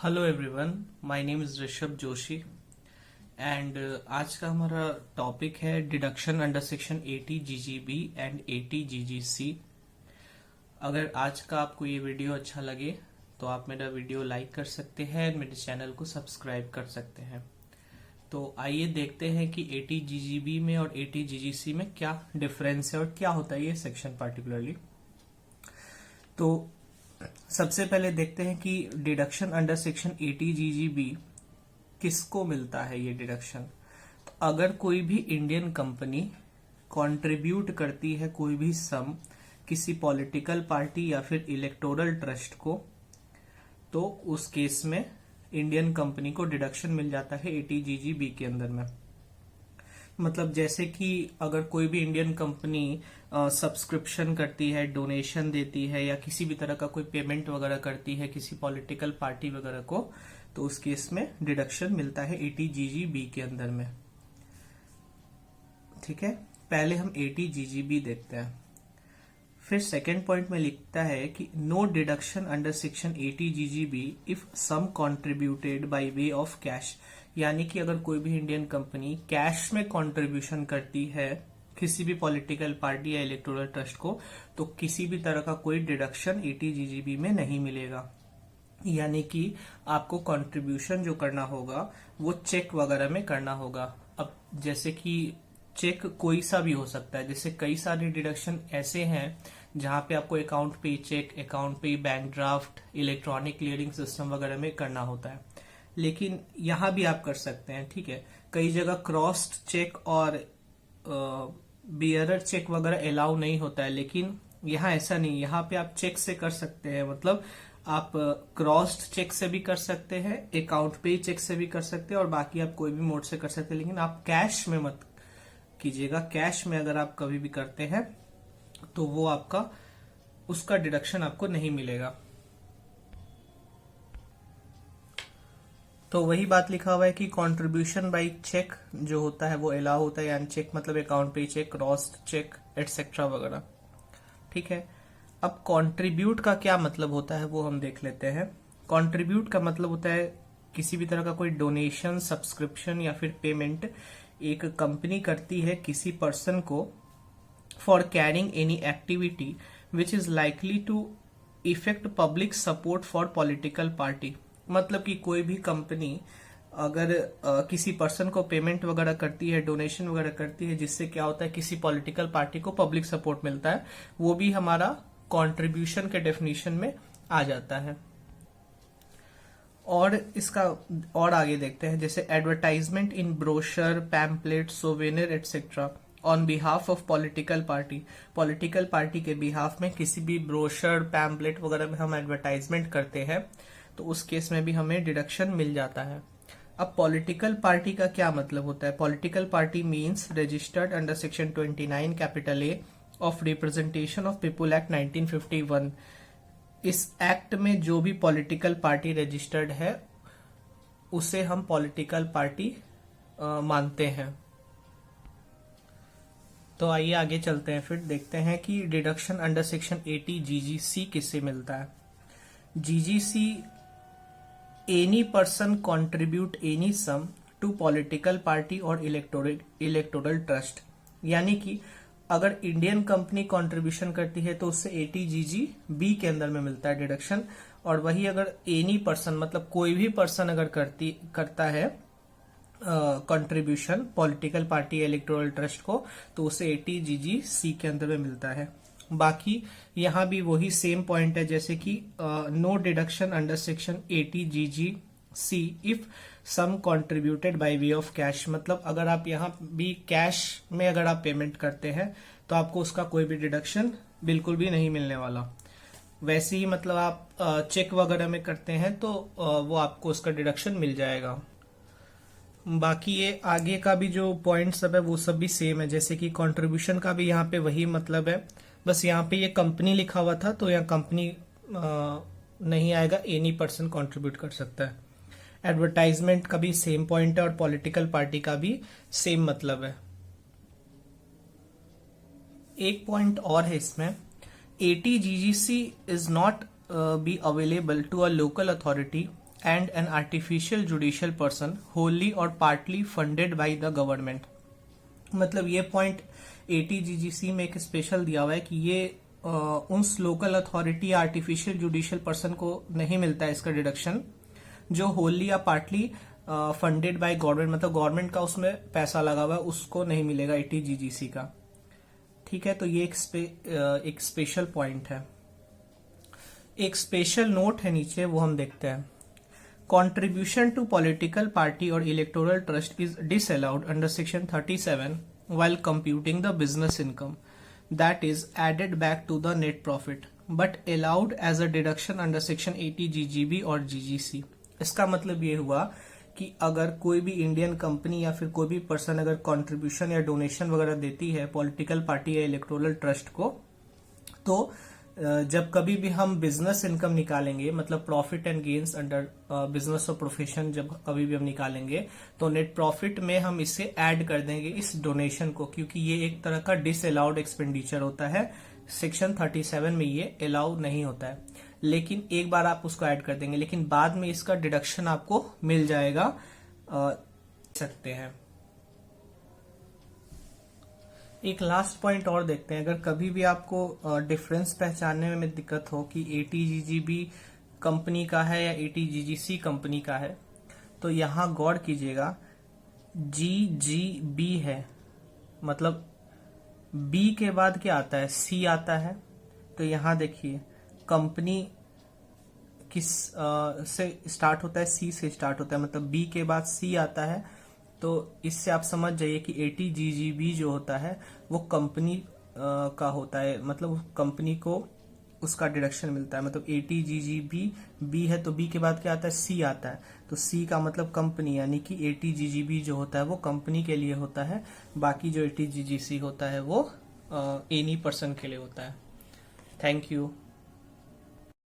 Hello everyone, my name is Rishabh Joshi and आज का हमारा टॉपिक है deduction under section 80 GGB and 80 GGC. अगर आज का आपको ये वीडियो अच्छा लगे तो आप मेरा वीडियो लाइक कर सकते हैं और मेरे चैनल को सब्सक्राइब कर सकते हैं। तो आइए देखते हैं कि 80 जीजीबी में और 80 जीजीसी में क्या डिफरेंस है और क्या होता है ये सेक्शन पार्टिकुलरली। तो सबसे पहले देखते हैं कि डिडक्शन अंडर सेक्शन 80 जीजीबी किसको मिलता है। ये डिडक्शन तो अगर कोई भी इंडियन कंपनी कंट्रीब्यूट करती है कोई भी सम किसी पॉलिटिकल पार्टी या फिर इलेक्टोरल ट्रस्ट को, तो उस केस में इंडियन कंपनी को डिडक्शन मिल जाता है 80 जीजीबी के अंदर में। मतलब जैसे कि अगर कोई भी इंडियन कंपनी सब्सक्रिप्शन करती है, डोनेशन देती है या किसी भी तरह का कोई पेमेंट वगैरह करती है किसी पॉलिटिकल पार्टी वगैरह को, तो उस केस में डिडक्शन मिलता है 80 जीजीबी के अंदर में। ठीक है, पहले हम 80 जीजीबी देखते हैं। फिर सेकेंड पॉइंट में लिखता है कि no deduction under section 80 GGB if sum contributed by way of cash. यानी कि अगर कोई भी इंडियन कंपनी कैश में कंट्रीब्यूशन करती है किसी भी पॉलिटिकल पार्टी या इलेक्टोरल ट्रस्ट को, तो किसी भी तरह का कोई डिडक्शन 80 जीजीबी में नहीं मिलेगा। यानी कि आपको कंट्रीब्यूशन जो करना होगा वो चेक वगैरह में करना होगा। अब जैसे कि चेक कोई सा भी हो सकता है, जैसे कई सारे डिडक्शन ऐसे हैं जहां पे आपको अकाउंट पे चेक, अकाउंट पे bank draft, electronic clearing system वगैरह में करना होता है, लेकिन यहां भी आप कर सकते हैं। ठीक है, कई जगह क्रॉस्ड चेक और बियरर चेक वगैरह अलाउ नहीं होता है, लेकिन यहाँ ऐसा नहीं। यहाँ पे आप चेक से कर सकते हैं, मतलब आप क्रॉस्ड चेक से भी कर सकते हैं, अकाउंट पे चेक से भी कर सकते हैं और बाकी आप कोई भी मोड से कर सकते हैं, लेकिन आप कैश में मत कीजिएगा। कैश में अगर आप कभी भी करते हैं तो वो आपका उसका डिडक्शन आपको नहीं मिलेगा। तो वही बात लिखा हुआ है कि कंट्रीब्यूशन बाय चेक जो होता है वो अलाउ होता है, यानी चेक मतलब अकाउंट पे चेक, क्रॉस्ड चेक एटसेट्रा वगैरह। ठीक है, अब कंट्रीब्यूट का क्या मतलब होता है वो हम देख लेते हैं। कंट्रीब्यूट का मतलब होता है किसी भी तरह का कोई डोनेशन, सब्सक्रिप्शन या फिर पेमेंट एक कंपनी करती है किसी पर्सन को for carrying any activity which is likely to affect public support for political party. मतलब कि कोई भी कंपनी अगर किसी पर्सन को पेमेंट वगैरह करती है, डोनेशन वगैरह करती है, जिससे क्या होता है किसी पॉलिटिकल पार्टी को पब्लिक सपोर्ट मिलता है, वो भी हमारा कंट्रीब्यूशन के डेफिनेशन में आ जाता है। और इसका और आगे देखते हैं, जैसे advertisement in brochure, pamphlet, souvenir etcetera on behalf of political party. Political party के बिहाफ में किसी भी ब्रोशर, पैम्पलेट वगैरह में हम एडवर्टाइजमेंट करते हैं, तो उस केस में भी हमें डिडक्शन मिल जाता है। अब पॉलिटिकल पार्टी का क्या मतलब होता है। Political party means registered under section 29 capital A of representation of people act 1951। इस एक्ट में जो भी पॉलिटिकल पार्टी रजिस्टर्ड है उसे हम पॉलिटिकल पार्टी मानते हैं। तो आइए आगे चलते हैं, फिर देखते हैं कि डिडक्शन अंडर सेक्शन 80 जीजीसी किससे मिलता है। GGC any person contribute any sum to political party और इलेक्टोरल ट्रस्ट। यानी कि अगर इंडियन कंपनी कंट्रीब्यूशन करती है तो उससे 80 जीजीबी के अंदर में मिलता है डिडक्शन। और वही अगर एनी पर्सन मतलब कोई भी पर्सन अगर करता है कंट्रीब्यूशन पॉलिटिकल पार्टी या इलेक्टोरल ट्रस्ट को, तो उसे 80 जीजीसी के अंदर में मिलता है। बाकी यहां भी वही सेम पॉइंट है, जैसे कि no deduction under section 80 GGC if sum contributed by way of cash. मतलब अगर आप यहां भी कैश में अगर आप पेमेंट करते हैं तो आपको उसका कोई भी डिडक्शन बिल्कुल भी नहीं मिलने वाला। वैसे ही मतलब आप चेक वगैरह में करते हैं तो वो आपको उसका डिडक्शन मिल जाएगा। बाकी ये आगे का भी जो पॉइंट सब है वो सब भी सेम है, जैसे कि कंट्रीब्यूशन का भी यहाँ पे वही मतलब है, बस यहाँ पे ये कंपनी लिखा हुआ था तो यहाँ कंपनी नहीं आएगा, एनी पर्सन कंट्रीब्यूट कर सकता है। एडवर्टाइजमेंट का भी सेम पॉइंट है और पॉलिटिकल पार्टी का भी सेम मतलब है। एक पॉइंट और है इसमें, 80 GGC is not be available to a local authority and an artificial judicial person wholly or partly funded by the government। मतलब ये पॉइंट ATGGC में एक स्पेशल दिया हुआ है कि ये उस लोकल अथॉरिटी या आर्टिफिशियल जुडिशियल पर्सन को नहीं मिलता है इसका डिडक्शन, जो होली या पार्टली फंडेड बाय गवर्नमेंट, मतलब गवर्नमेंट का उसमें पैसा लगा हुआ है, उसको नहीं मिलेगा ATGGC का। ठीक है, तो ये एक स्पेशल पॉइंट है। एक स्पेशल नोट है नीचे, वो हम देखते हैं। कॉन्ट्रीब्यूशन टू पॉलिटिकल पार्टी और electoral trust is disallowed under section 37 while computing the business income that is added back to the net profit but allowed as a deduction under section 80 GGB और GGC। इसका मतलब ये हुआ कि अगर कोई भी इंडियन कंपनी या फिर कोई भी पर्सन अगर कंट्रीब्यूशन या डोनेशन वगैरह देती है पॉलिटिकल पार्टी या इलेक्टोरल ट्रस्ट को, तो जब कभी भी हम बिजनेस इनकम निकालेंगे, मतलब profit and gains under business और प्रोफेशन, जब कभी भी हम निकालेंगे तो नेट प्रॉफिट में हम इसे ऐड कर देंगे इस डोनेशन को, क्योंकि ये एक तरह का डिसअलाउड एक्सपेंडिचर होता है। सेक्शन 37 में ये अलाउ नहीं होता है, लेकिन एक बार आप उसको ऐड कर देंगे, लेकिन बाद में इसका डिडक्शन आपको मिल जाएगा सकते हैं। एक लास्ट पॉइंट और देखते हैं। अगर कभी भी आपको डिफरेंस पहचानने में दिक्कत हो कि ATGGB कंपनी का है या ATGGC कंपनी का है, तो यहां गौर कीजिएगा, GGB है, मतलब B के बाद क्या आता है, C आता है। तो यहां देखिए कंपनी किस से स्टार्ट होता है, C से स्टार्ट होता है, मतलब B के बाद C आता है। तो इससे आप समझ जाइए कि ATGGB जो होता है वो कंपनी का होता है, मतलब कंपनी को उसका डिडक्शन मिलता है। मतलब ATGGB B है तो B के बाद क्या आता है, C आता है, तो C का मतलब कंपनी, यानी कि ATGGB जो होता है वो कंपनी के लिए होता है, बाकी जो ATGGC होता है वो एनी पर्सन के लिए होता है। Thank you.